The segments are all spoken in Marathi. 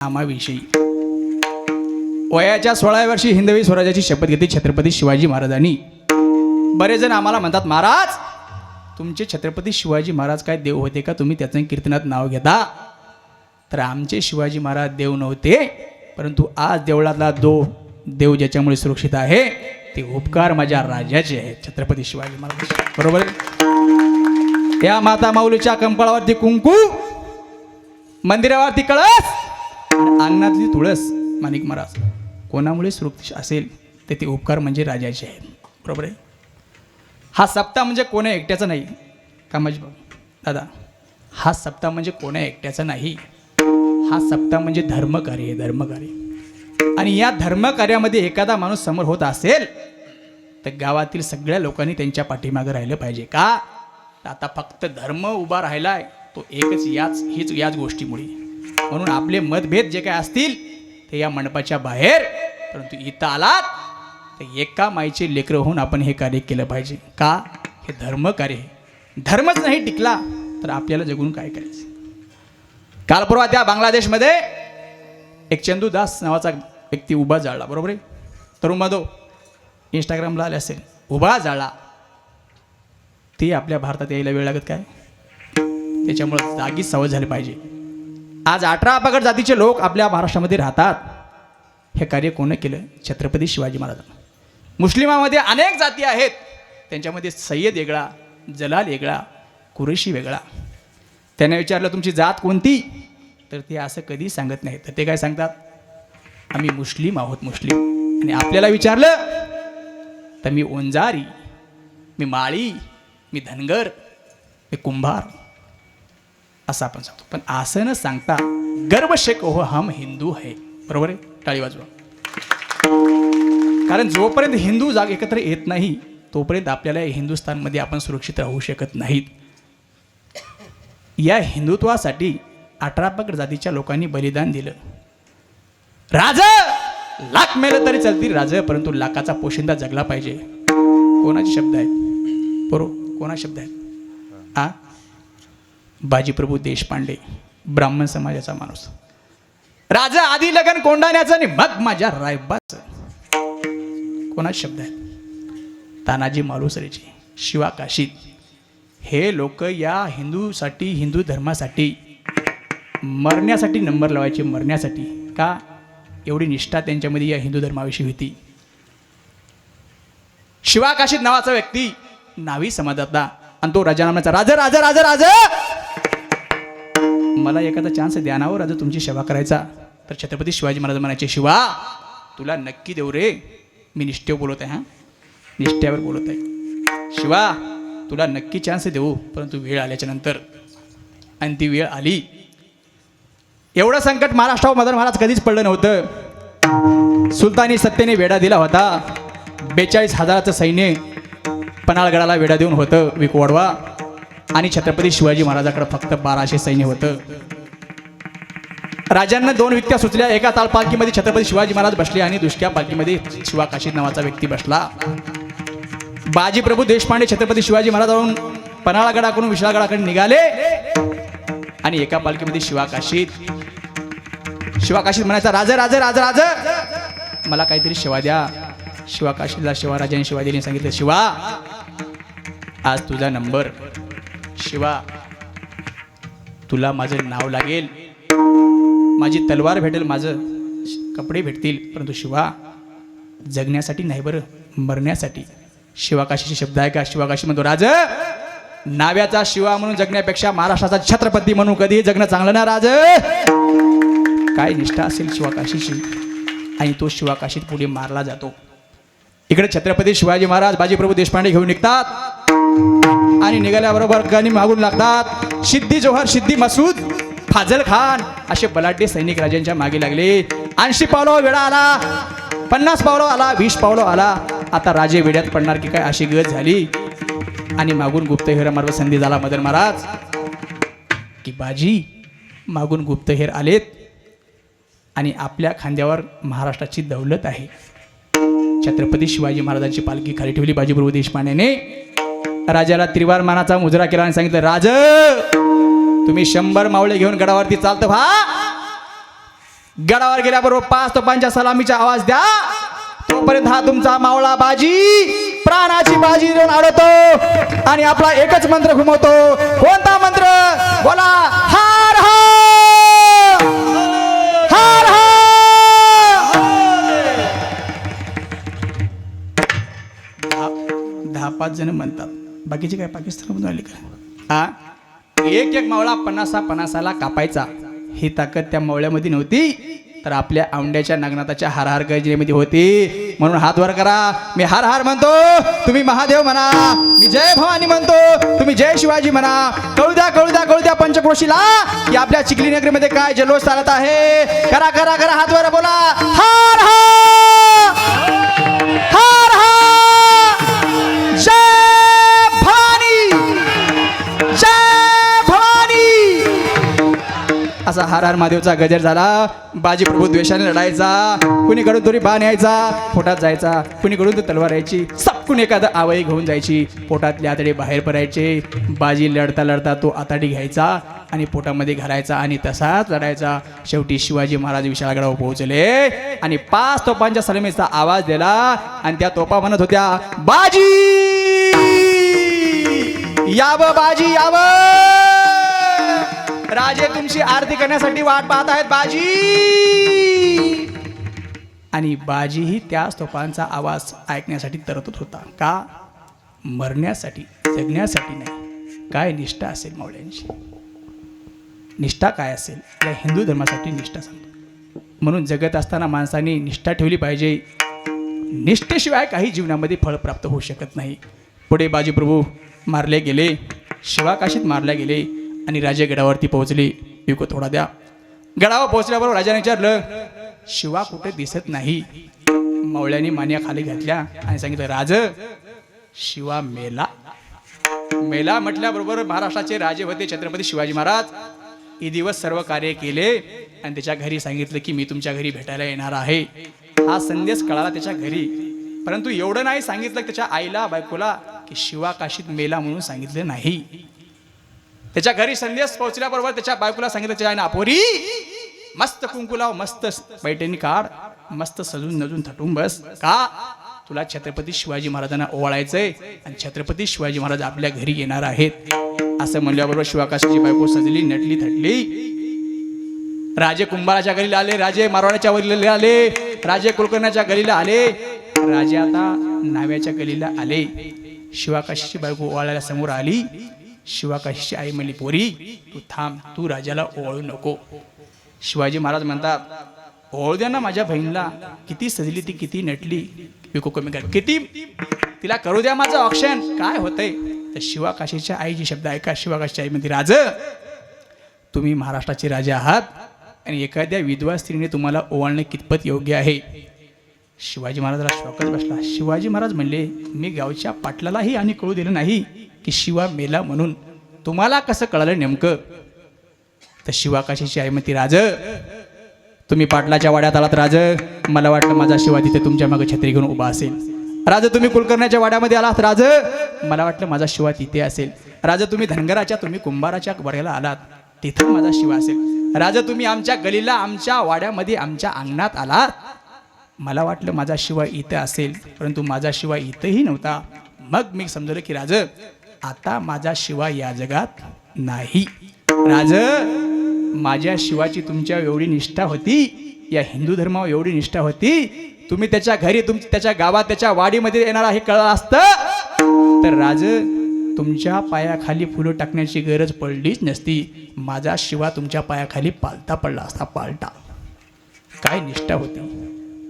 नामाविषयी वयाच्या 16व्या वर्षी हिंदवी स्वराज्याची शपथ घेतली छत्रपती शिवाजी महाराजांनी. बरेच जण आम्हाला म्हणतात, महाराज तुमचे छत्रपती शिवाजी महाराज काय देव होते का, तुम्ही त्याचं कीर्तनात नाव घेता? तर आमचे शिवाजी महाराज देव नव्हते, परंतु आज देवळातला देव ज्याच्यामुळे सुरक्षित आहे ते उपकार माझ्या राजाचे आहेत, छत्रपती शिवाजी महाराज. बरोबर आहे? या माता माऊलीच्या कंपाळावरती कुंकू, मंदिरावरती कळस, अंगणातली तुळस, माणिक महाराज कोणामुळे सुरक्षित असेल तर ते उपकार म्हणजे राजाचे आहेत. बरोबर आहे? हा सप्ताह म्हणजे कोणा एकट्याचा नाही कामाजी भाऊ दादा, हा सप्ताह म्हणजे कोणा एकट्याचा नाही, हा सप्ताह म्हणजे धर्मकार्य आहे, धर्मकार्य. आणि या धर्मकार्यामध्ये एखादा माणूस समोर होत असेल तर गावातील सगळ्या लोकांनी त्यांच्या पाठीमागे राहिलं पाहिजे. का? आता फक्त धर्म उभा राहिलाय तो एकच याच गोष्टीमुळे. म्हणून आपले मतभेद जे काय असतील ते या मंडपाच्या बाहेर, परंतु इथं आलात तर एका माईचे लेकरं होऊन आपण हे कार्य केलं पाहिजे. का? हे धर्मकार्य आहे. धर्मच नाही टिकला तर आपल्याला जगून काय करायचं? काल परवा त्या बांगलादेशमध्ये एक चंदू दास नावाचा व्यक्ती उभा जाळला. बरोबर आहे? तरुण माधव इंस्टाग्रामला आले असेल, उभा जाळला. ते आपल्या भारतात यायला वेळ लागत काय? त्याच्यामुळं जागी सवय झाली पाहिजे. आज 18 अपगट जातीचे लोक आपल्या महाराष्ट्रामध्ये राहतात. हे कार्य कोणी केलं? छत्रपती शिवाजी महाराजांना. मुस्लिमामध्ये अनेक जाती आहेत, त्यांच्यामध्ये सय्यद वेगळा, जलाल वेगळा, कुरेशी वेगळा. त्याने विचारलं तुमची जात कोणती, तर ते असं कधी सांगत नाही. तर ते काय सांगतात? आम्ही मुस्लिम आहोत, मुस्लिम. आणि आपल्याला विचारलं तर मी ओंजारी, मी माळी, मी धनगर, मी कुंभार असं आपण सांगतो. पण असं न सांगता गर्व से कहो हम हिंदू है. बरोबर आहे? टाळी वाजवा. कारण जोपर्यंत हिंदू जाग एकत्र येत नाही तोपर्यंत आपल्याला हिंदुस्थानमध्ये आपण सुरक्षित राहू शकत नाहीत. या हिंदुत्वासाठी 18 अपगट जातीच्या लोकांनी बलिदान दिलं. राज लाख मेलं तरी चालतील राज, परंतु लाखाचा पोशिंदा जगला पाहिजे. कोणाचे शब्द आहेत? बरोबर, कोणा शब्द आहेत? बाजीप्रभू देशपांडे, ब्राह्मण समाजाचा माणूस. राजा आधी लगन कोंडाण्याचं आणि मग माझ्या रायबाचं. कोणाचे शब्द आहेत? तानाजी मालुसरेचे, शिवा काशीद. हे लोक या हिंदूसाठी, हिंदू धर्मासाठी मरण्यासाठी नंबर लावायचे, मरण्यासाठी. का? एवढी निष्ठा त्यांच्यामध्ये या हिंदू धर्माविषयी होती. शिवा काशीद नावाचा व्यक्ती नावी समाजातला, आणि तो राजा नामाचा राजा राजा राजा राजा मला एखादा चान्स द्या ना हो राजा तुमची सेवा करायचा. तर छत्रपती शिवाजी महाराज म्हणायचे, शिवा तुला नक्की देऊ रे, मी निष्ठेवर बोलत आहे, हां निष्ठेवर बोलत आहे. शिवा तुला नक्की चान्स देऊ, परंतु वेळ आल्याच्या नंतर. आणि ती वेळ आली. एवढं संकट महाराष्ट्रावर मदन महाराज कधीच पडलं नव्हतं. सुलतानी सत्तेने वेढा दिला होता. 42,000चं सैन्य पन्हाळगडाला वेढा देऊन होतं विकवडवा, आणि छत्रपती शिवाजी महाराजाकडे फक्त 1200 सैन्य होतं. राजांना 2 युक्त्या सुचल्या. एका ताल पालखीमध्ये छत्रपती शिवाजी महाराज बसले आणि दुसऱ्या पालखीमध्ये शिवा काशीद नावाचा व्यक्ती बसला. बाजीप्रभू देशपांडे छत्रपती शिवाजी महाराजांकडून पन्हाळगडाकडून विशाळगडाकडे निघाले, आणि एका पालखीमध्ये शिवा काशीद म्हणायचा, राजा राजा राजा राजा मला काहीतरी शिवा द्या. शिवा काशीदला शिवाराजांनी शिवा दिली. सांगितलं, शिवा आज तुझा नंबर. शिवा तुला माझं नाव लागेल, माझी तलवार भेटेल, माझं कपडे भेटतील, परंतु शिवा जगण्यासाठी नाही बरं, मरण्यासाठी. शिवा काशीचे शब्द आहे का? शिवा काशी म्हणतो, राज नाव्याचा शिवा म्हणून जगण्यापेक्षा महाराष्ट्राचा छत्रपती म्हणून कधीही जगणं चांगलं ना राज. काय निष्ठा असेल शिवा काशीची. आणि तो शिवा काशीत पुढे मारला जातो. इकडे छत्रपती शिवाजी महाराज बाजीप्रभू देशपांडे घेऊन निघतात, आणि निघाल्याबरोबर गाणी मागून लागतात. सिद्धी जोहर, सिद्धी मसूद, फाजल खान असे बलाढ्य सैनिक राजांच्या मागे लागले. 80 पावलं वेळा आला, 50 पावलं आला, 20 पावलं आला. आता राजे वेड्यात पडणार की काय अशी गत झाली. आणि मागून गुप्तहेर मार्ग संधी झाला मदन महाराज की बाजी मागून गुप्तहेर आलेत, आणि आपल्या खांद्यावर महाराष्ट्राची दौलत आहे. छत्रपती शिवाजी महाराजांची पालखी खाली ठेवली बाजीप्रभू देशपांडेने. राजाला त्रिवार मानाचा मुजरा केला आणि सांगितलं, राज तुम्ही 100 मावळे घेऊन गडावरती चालतं व्हा. गडावर गेल्याबरोबर 5 तोफांच्या सलामीचा आवाज द्या. तोपर्यंत हा तुमचा मावळा बाजी प्राणाची बाजी देऊन आडवतो आणि आपला एकच मंत्र घुमवतो. कोणता मंत्र? बोला, हार हार हार हार. 10-5 जण म्हणतात, बाकीचे काय पाकिस्तानमधून आले का? हा, एक एक मावळा 50-50ला कापायचा. ही ताकद त्या मावळ्यामध्ये नव्हती, तर आपल्या औंड्याच्या नागनाथाच्या हार हार गर्जनेमध्ये होती. म्हणून हात वर करा. मी हार हार म्हणतो, तुम्ही महादेव म्हणा. मी जय भवानी म्हणतो, तुम्ही जय शिवाजी म्हणा. कळू द्या कळू द्या कळू द्या पंचक्रोशीला की आपल्या चिखली नगरीमध्ये काय जल्लोष चालत आहे. करा करा करा, हात वर बोला, हार हार हार हार. जय भवानी जय भवानी. असा हार हार महादेवचा गजर झाला. बाजी प्रभू द्वेषाने लढायचा. कुणीकडून तरी बाण यायचा, पोटात जायचा. कुणीकडून तर तलवार यायची, सपकून एखादं आवई घेऊन जायची. पोटातले आतडे बाहेर पडायचे. बाजी लढता लढता तो आताडी घ्यायचा आणि पोटामध्ये घालायचा आणि तसाच लढायचा. शेवटी शिवाजी महाराज विशाळगडावर पोहोचले आणि 5 तोफांच्या सलामीचा आवाज दिला आणि त्या तोफा म्हणत होत्या, बाजी यावं बाजी यावं. राजे तुमची आरती करण्यासाठी वाट पाहत आहेत बाजी. आणि बाजीही त्याच तोफांचा आवाज ऐकण्यासाठी तरतत होता. का? मरण्यासाठी, जगण्यासाठी नाही. काय निष्ठा असेल मावळ्यांची, निष्ठा काय असेल? या हिंदू धर्मासाठी निष्ठा सांगतो. म्हणून जगत असताना माणसाने निष्ठा ठेवली पाहिजे. निष्ठेशिवाय काही जीवनामध्ये फळ प्राप्त होऊ शकत नाही. पुढे बाजी प्रभू मारले गेले, शिवाकाशीत मारले गेले आणि राजे गडावरती पोहोचले. युको थोडा द्या. गडावर पोहोचल्याबरोबर राजाने विचारलं, शिवा कुठे दिसत नाही. मावळ्याने मान्या खाली घातल्या आणि सांगितलं, राज शिवा मेला. मेला म्हटल्याबरोबर महाराष्ट्राचे राजे होते छत्रपती शिवाजी महाराज. हे दिवस सर्व कार्य केले आणि त्याच्या घरी सांगितलं की मी तुमच्या घरी भेटायला येणार आहे. हा संदेश कळाला त्याच्या घरी. परंतु एवढं नाही सांगितलं त्याच्या आईला बायकोला की शिवा काशीत मेला म्हणून सांगितलं नाही. त्याच्या घरी संदेश पोहोचल्याबरोबर त्याच्या बायकोला सांगितलं, त्याच्या आईने, अपोरी मस्त कुंकू लाव, मस्त बैठणी काढ, मस्त सजून नजून थटून बस. का? तुला छत्रपती शिवाजी महाराजांना ओवाळायचंय आणि छत्रपती शिवाजी महाराज आपल्या घरी येणार आहेत. असं म्हणल्याबरोबर शिवाकाशीची बायको सजली, नटली, थटली. राजे कुंभाराच्या गलीला आले, राजे मारवाड्याच्या गलीला आले, राजे कुलकर्ण्याच्या गलीला आले, राजे आता नाव्याच्या गलीला आले. शिवाकाशीची बायको ओवाळायला समोर आली. शिवाकाशीची आई म्हणली, पोरी तू थांब, तू राजाला ओवाळू नको. शिवाजी महाराज म्हणतात, ओवाळू द्या ना माझ्या बहिणीला. किती सजली ती, किती नटली, विको कमी कर, किती तिला करू द्या माझं ऑप्शन. काय होतंय? तर शिवाकाशीच्या आईची शब्द ऐका. शिवाकाशीची आई म्हणते, राज तुम्ही महाराष्ट्राचे राजे आहात आणि एखाद्या विधवा स्त्रीने तुम्हाला ओवाळणे कितपत योग्य आहे? शिवाजी महाराजाला शॉकच बसला. शिवाजी महाराज म्हणले, मी गावच्या पाटलालाही आणि कळू दिलं नाही की शिवा मेला म्हणून. तुम्हाला कसं कळालं नेमकं? तर शिवाकाशीची आई म्हणती, राज तुम्ही पाटलाच्या वाड्यात आलात. राज मला वाटलं माझा शिवा तिथे तुमच्या मागे छत्री घेऊन उभा असेल. राज तुम्ही कुलकर्ण्याच्या वाड्यामध्ये आलात. राज मला वाटलं माझा शिवा तिथे असेल. राज तुम्ही धनगराच्या, तुम्ही कुंभाराच्या वाड्याला आलात, तिथं माझा शिवा असेल. राज तुम्ही आमच्या गलीला, आमच्या वाड्यामध्ये, आमच्या अंगणात आलात, मला वाटलं माझा शिवा इथं असेल, परंतु माझा शिवा इथंही नव्हता. मग मी समजलं की राज आता माझा शिवा या जगात नाही. राज माझ्या शिवाची तुमच्यावर एवढी निष्ठा होती, या हिंदू धर्मावर एवढी निष्ठा होती, तुम्ही त्याच्या घरी, त्याच्या गावात, त्याच्या वाडीमध्ये येणार हे कळलं असतं तर राज तुमच्या पायाखाली फुलं टाकण्याची गरज पडलीच नसती. माझा शिवा तुमच्या पायाखाली पालता पडला असता, पालटा. काय निष्ठा होती.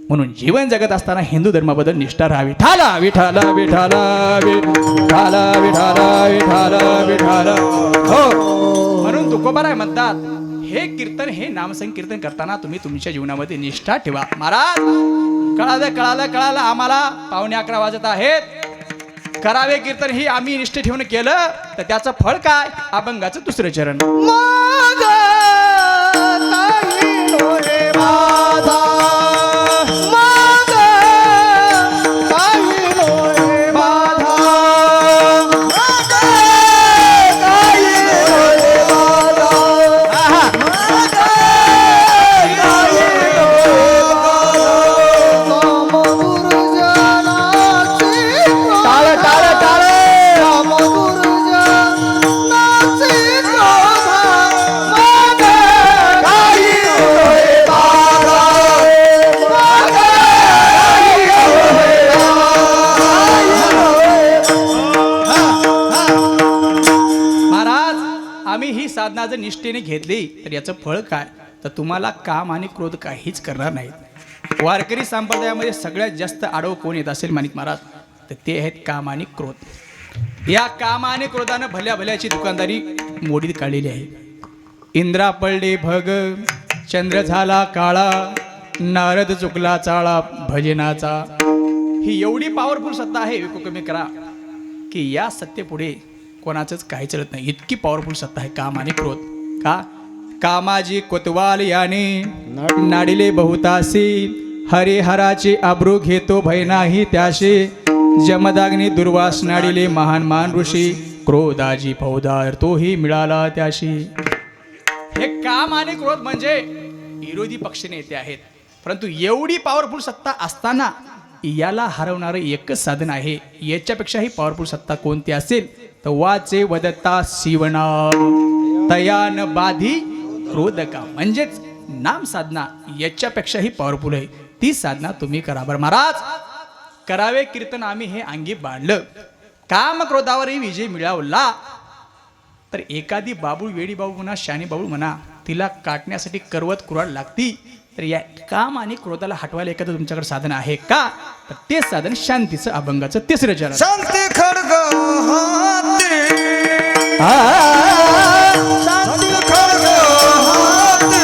म्हणून जीवन जगत असताना हिंदू धर्माबद्दल निष्ठा राहावी. ठाला विठाला विठाला विठाला विठाला विठाला विठाला. हो, म्हणून तुकोबाराय म्हणतात, हे कीर्तन, हे नामसंकीर्तन करताना तुम्ही तुमच्या जीवनामध्ये निष्ठा ठेवा. महाराज कळालं कळालं कळालं, आम्हाला 11:15 वाजत आहेत, करावे कीर्तन. ही आम्ही निष्ठे ठेवून केलं तर त्याचं फळ काय? अभंगाचं 2रं चरण. निष्ठेने घेतली तर याचं फळ काय, तर तुम्हाला काम आणि क्रोध काहीच करणार नाहीत. वारकरी संप्रदायामध्ये सगळ्यात जास्त आडव कोण येत असेल माणिक महाराज, तर ते आहेत काम आणि क्रोध. या काम आणि क्रोधानं भल्या भल्याची दुकानदारी मोडीत काढलेली आहे. इंद्रा पडले भग, चंद्र झाला काळा, नारद चुकला चाळा भजनाचा. ही एवढी पॉवरफुल सत्ता आहे विको कमी करा की या सत्तेपुढे कोणाचंच काही चलत नाही. इतकी पॉवरफुल सत्ता आहे काम आणि क्रोध. का कामाजी कोतवाल याने नाडिले बहुतासी, हरिहराचे अब्रू घेतो भय नाही त्याशी, जमदाग्नी दुर्वास नाडिले महान मान ऋषी, क्रोधाजी फौदार तोही मिळाला त्याशी. हे काम आणि क्रोध म्हणजे विरोधी पक्ष नेते आहेत, परंतु एवढी पॉवरफुल सत्ता असताना याला हरवणारं एकच साधन आहे. याच्यापेक्षाही पॉवरफुल सत्ता कोणती असेल तर वाचे वदत्ता शिवना तयान बाधी क्रोधका, म्हणजेच नाम साधना याच्यापेक्षाही पॉवरफुल आहे. ती साधना तुम्ही करा. बरं महाराज, करावे कीर्तन आम्ही हे अंगी बांधलं, काम क्रोधावरही विजय मिळवला, तर एखादी बाबूळ वेडी बाबू म्हणा शानी बाबूळ म्हणा तिला काटण्यासाठी करवत कुऱ्हाड लागती. तर या काम आणि क्रोधाला हटवायला एखादं तुमच्याकडे साधन आहे का, तर ते साधन शांतीचं अभंगाचं तिसरं चरण. शांती खड्ग हाती, शांती खड्ग हाती,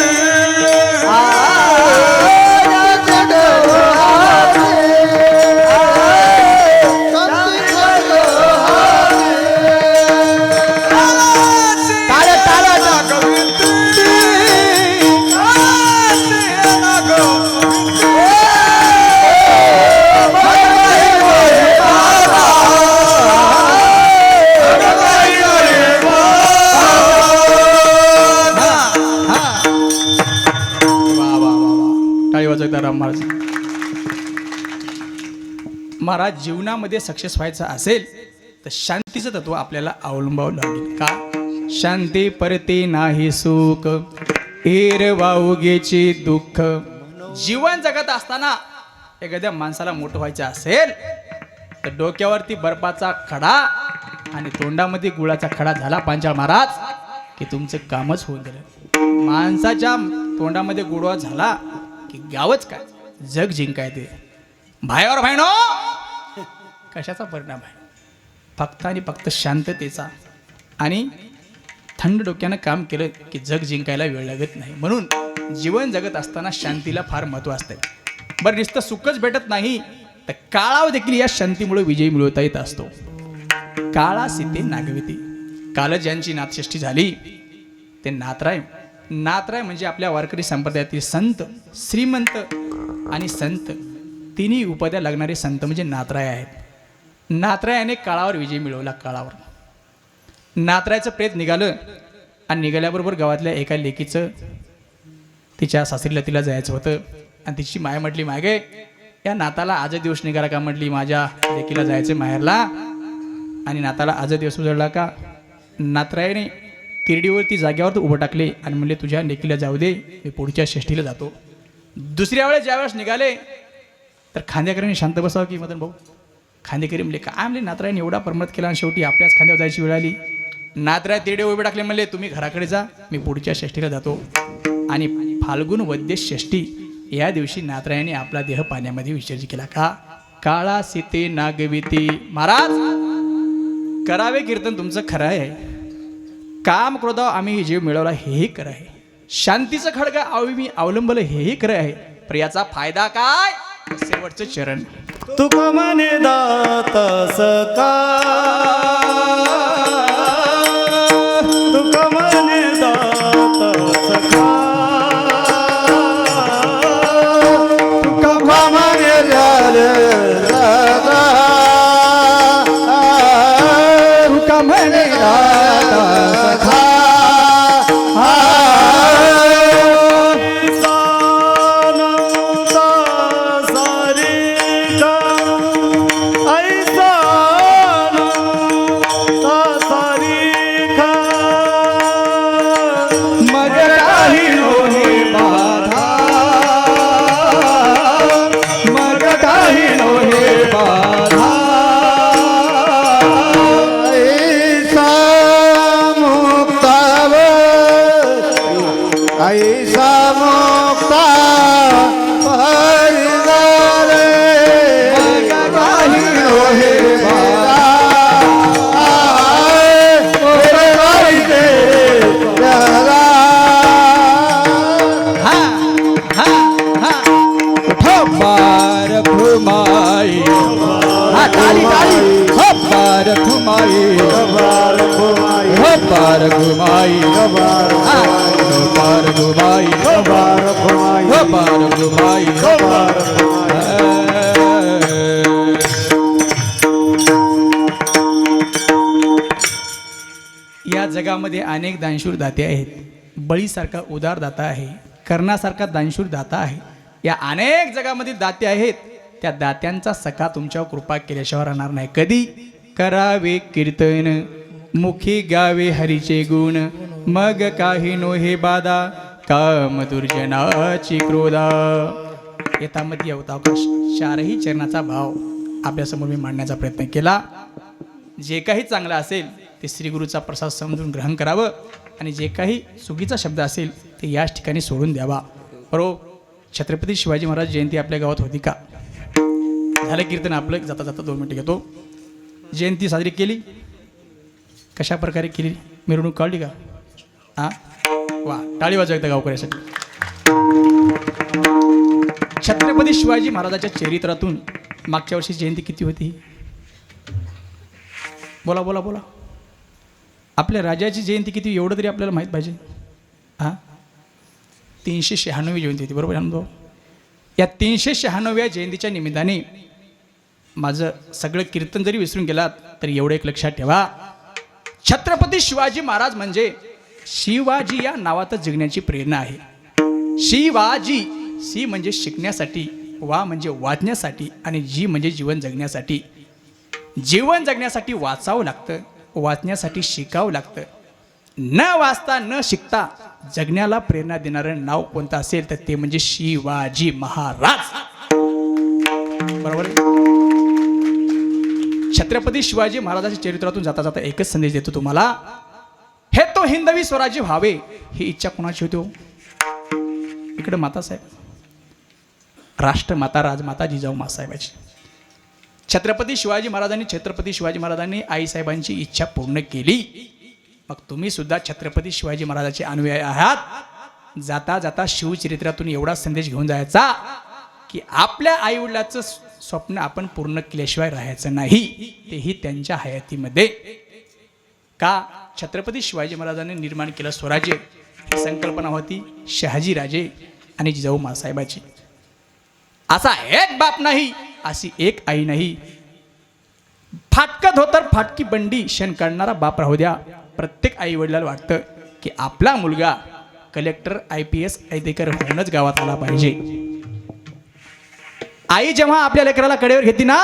महाराज, जीवनामध्ये सक्सेस व्हायचं असेल तर शांतीचं तत्व आपल्याला अवलंबावं लागेल. का शांती परते नाही सुख, एरवाउगेची दुःख. जीवन जगत असताना एखाद्या माणसाला मोठं व्हायचं असेल तर डोक्यावरती बर्फाचा खडा आणि तोंडामध्ये गुळाचा खडा झाला पांचाळ महाराज की तुमचं कामच होऊन गेलं. माणसाच्या तोंडामध्ये गुळवा झाला की गावच काय जग जिंकाय ते. भाईवर भाईनो, कशाचा परिणाम आहे, फक्त आणि फक्त शांततेचा. आणि थंड डोक्यानं काम केलं की जग जिंकायला वेळ लागत नाही. म्हणून जीवन जगत असताना शांतीला फार महत्त्व असतं. बरं, नुसतं सुखच भेटत नाही तर काळावर देखील या शांतीमुळे विजय मिळवता येत असतो. काळा सीते नागविती. काल ज्यांची नाथषष्ठी झाली ते नाथराय. नाथराय म्हणजे आपल्या वारकरी संप्रदायातील संत, श्रीमंत आणि संत तिन्ही उपाध्या लागणारे संत म्हणजे नाथराय आहेत. नाथरायाने काळावर विजय मिळवला. काळावर नाथरायचं प्रेत निघालं आणि निघाल्याबरोबर गावातल्या एका लेकीचं तिच्या सासरीला तिला जायचं होतं. आणि तिची माय म्हटली, मागे या नाताला आज दिवस निघाला का, म्हटली माझ्या लेकीला जायचं माहेरला. आणि नाताला आज दिवस उजळला का. नाथरायाने तिरडीवरती जाग्यावर उभं टाकले आणि म्हणले तुझ्या लेकीला जाऊ दे, मी पुढच्या षष्ठीला जातो. दुसऱ्या वेळेस ज्यावेळेस निघाले तर खांदेकरांनी शांत बसावं की मदन भाऊ. खांदेकरी म्हणले काय, म्हणले नाथरायाने एवढा परमत केला आणि शेवटी आपल्याच खांद्यावर जायची वेळ आली. नाथराय तिरडे उभे टाकले, म्हणले तुम्ही घराकडे जा, मी पुढच्या षष्ठीला जातो. आणि फाल्गुन वद्य षष्ठी या दिवशी नाथरायाने आपला देह पाण्यामध्ये विसर्जित केला. का काळा सीते नागविती. महाराज, करावे कीर्तन तुमचं खरं आहे, काम क्रोध आम्ही जीव मिळवला हेही खरं आहे, शांतीचं खडगा आम्ही अवलंबलं हेही खरं आहे, पण याचा फायदा काय, शेवटचं चरण. तुका म्हणे दातास का, तुका म्हणे दातास का, तुका म्हणे तुका म्हणे दातास का. ऐसा घुमाई कबार पार घुमाई कबार घुमाई पार घुमाई कबार या जगामध्ये अनेक दानशूर दाते आहेत. बळीसारखा उदार दाता आहे, कर्णासारखा दानशूर दाता आहे. या अनेक जगामध्ये दाते आहेत. त्या दात्यांचा सखा तुमच्यावर कृपा केल्याशिवाय राहणार नाही. कधी करावे कीर्तन, मुखी गावे हरीचे गुण, मग काही नो हे बाधा, काम दुर्जनाची क्रोधा. येतामध्ये अवतावकाश चारही चरणाचा भाव आपल्यासमोर मी मांडण्याचा प्रयत्न केला. जे काही चांगलं असेल ते श्रीगुरूचा प्रसाद समजून ग्रहण करावं आणि जे काही चुकीचा शब्द असेल ते याच ठिकाणी सोडून द्यावा. बरोबर. छत्रपती शिवाजी महाराज जयंती आपल्या गावात होती का? झालं कीर्तन आपलं. जाता जाता 2 मिनिटं घेतो. जयंती साजरी केली, कशा प्रकारे केली? मिरवणूक काढली का? हां, वा, टाळी वाजवा एकदा गावकऱ्यासाठी. छत्रपती शिवाजी महाराजाच्या चरित्रातून मागच्या वर्षी जयंती किती होती? बोला बोला बोला. आपल्या राजाची जयंती किती एवढं तरी आपल्याला माहीत पाहिजे. हां, 396वी जयंती होती. बरोबर अनुभव. या 396व्या जयंतीच्या निमित्ताने माझं सगळं कीर्तन जरी विसरून गेलात तरी एवढं एक लक्षात ठेवा, छत्रपती शिवाजी महाराज म्हणजे शिवाजी या नावातच जगण्याची प्रेरणा आहे. शिवाजी, सी म्हणजे शिकण्यासाठी, वा म्हणजे वाचण्यासाठी आणि जी म्हणजे जीवन जगण्यासाठी. जीवन जगण्यासाठी वाचावं लागतं, वाचण्यासाठी शिकावं लागतं. न वाचता न शिकता जगण्याला प्रेरणा देणारं नाव कोणतं असेल तर ते म्हणजे शिवाजी महाराज. बरोबर. छत्रपती शिवाजी महाराजांच्या चरित्रातून जाता जाता एकच संदेश देतो तुम्हाला, हे तो हिंदवी स्वराज्य व्हावे ही इच्छा कोणाची होती? इकडे मातासाहेब, राष्ट्रमाता राजमाता जिजाऊ मासाहेबाची. छत्रपती शिवाजी महाराजांनी आईसाहेबांची इच्छा पूर्ण केली. मग तुम्ही सुद्धा छत्रपती शिवाजी महाराजांचे अनुयायी आहात. जाता जाता शिवचरित्रातून एवढा संदेश घेऊन जायचा की आपल्या आईवडिलाचं स्वप्न आपण पूर्ण केल्याशिवाय राहायचं नाही, तेही त्यांच्या हयातीमध्ये. का? छत्रपती शिवाजी महाराजांनी निर्माण केलं स्वराज्य, ही संकल्पना होती शहाजीराजे आणि जिजाऊ मासाहेबाची. असा एक बाप नाही, अशी एक आई नाही. फाटकं धोतर फाटकी बंडी क्षण काढणारा बाप राहू द्या. प्रत्येक आई वडिलाला वाटतं की आपला मुलगा कलेक्टर IPS अधिकारी होऊनच गावात आला पाहिजे. आई जेव्हा आपल्या लेकराला कडेवर घेते ना,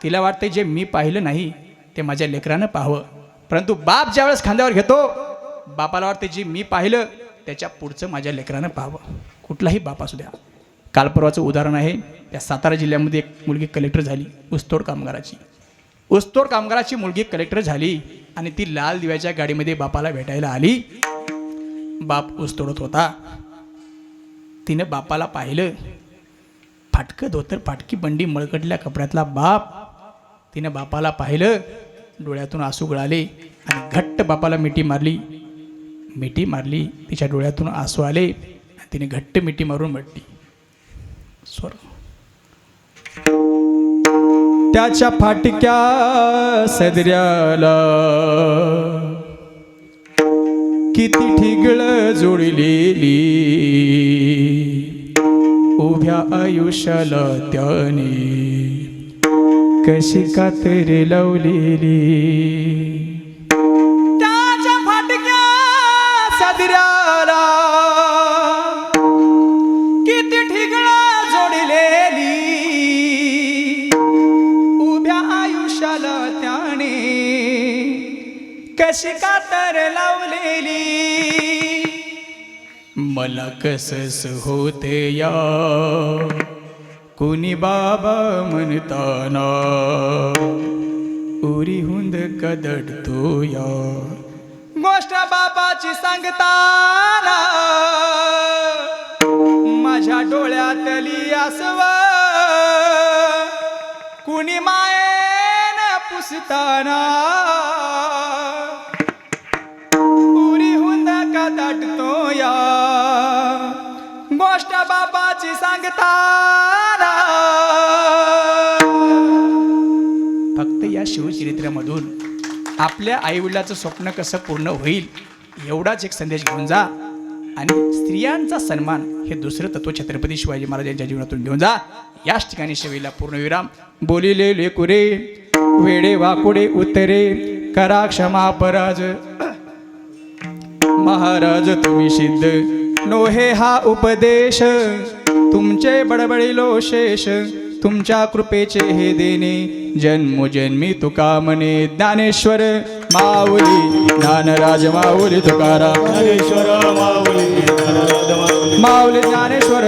तिला वाटतं जे मी पाहिलं नाही ते माझ्या लेकरानं पाहावं. परंतु बाप ज्यावेळेस खांद्यावर घेतो, बापाला वाटतं जे मी पाहिलं त्याच्या पुढचं माझ्या लेकरानं पाहावं. कुठलाही बाप असू द्या. कालपर्वाचं उदाहरण आहे, त्या सातारा जिल्ह्यामध्ये एक मुलगी कलेक्टर झाली, ऊसतोड कामगाराची मुलगी कलेक्टर झाली आणि ती लाल दिव्याच्या गाडीमध्ये बापाला भेटायला आली. बाप ऊस तोडत होता. तिनं बापाला पाहिलं. फाटकं धोतर फाटकी बंडी मळकटल्या कपड्यातला बाप. तिनं बापाला पाहिलं, डोळ्यातून आसू गळाले आणि घट्ट बापाला मिठी मारली. तिच्या डोळ्यातून आसू आले आणि तिने घट्ट मिठी मारून म्हटली, स्वर. त्याच्या फाटक्या सदऱ्याला किती ठिगळ जोडलेली, उभ्या आयुष्याला त्याने कशी कातर लावलेली. त्याच्या फाटक्या सदऱ्याला किती ठिगळ जोडलेली, उभ्या आयुष्याला त्याने कशी कातर लावलेली. मला कसस होते या कोणी बाबा म्हणताना, उरी हुंद कदडतो या गोष्ट बाबाची सांगताना. माझ्या डोळ्यातली आसव कुणी मायेन पुसताना, उरी हुंद कदडतो या गोष्ट बाबाची सांगताना. फक्त या शिवचरित्रामधून आपल्या आईवडिलाचं स्वप्न कसं पूर्ण होईल एवढाच एक संदेश घेऊन जा आणि स्त्रियांचा सन्मान हे दुसरं तत्व छत्रपती शिवाजी महाराजांच्या जीवनातून घेऊन जा. याच ठिकाणी शेवटीला पूर्णविराम. बोलिले लेकुरे वेडे वाकुडे उत्तरे करा क्षमा पराज महाराज तुम्ही सिद्ध नोहे हा उपदेश तुमचे बडबडिलो शेष तुमच्या कृपेचे हे देणे जन्मोजन्मी तुका म्हणे ज्ञानेश्वर माऊली ज्ञानराज माऊली तुकाराम ज्ञानेश्वर माऊली माऊली ज्ञानेश्वर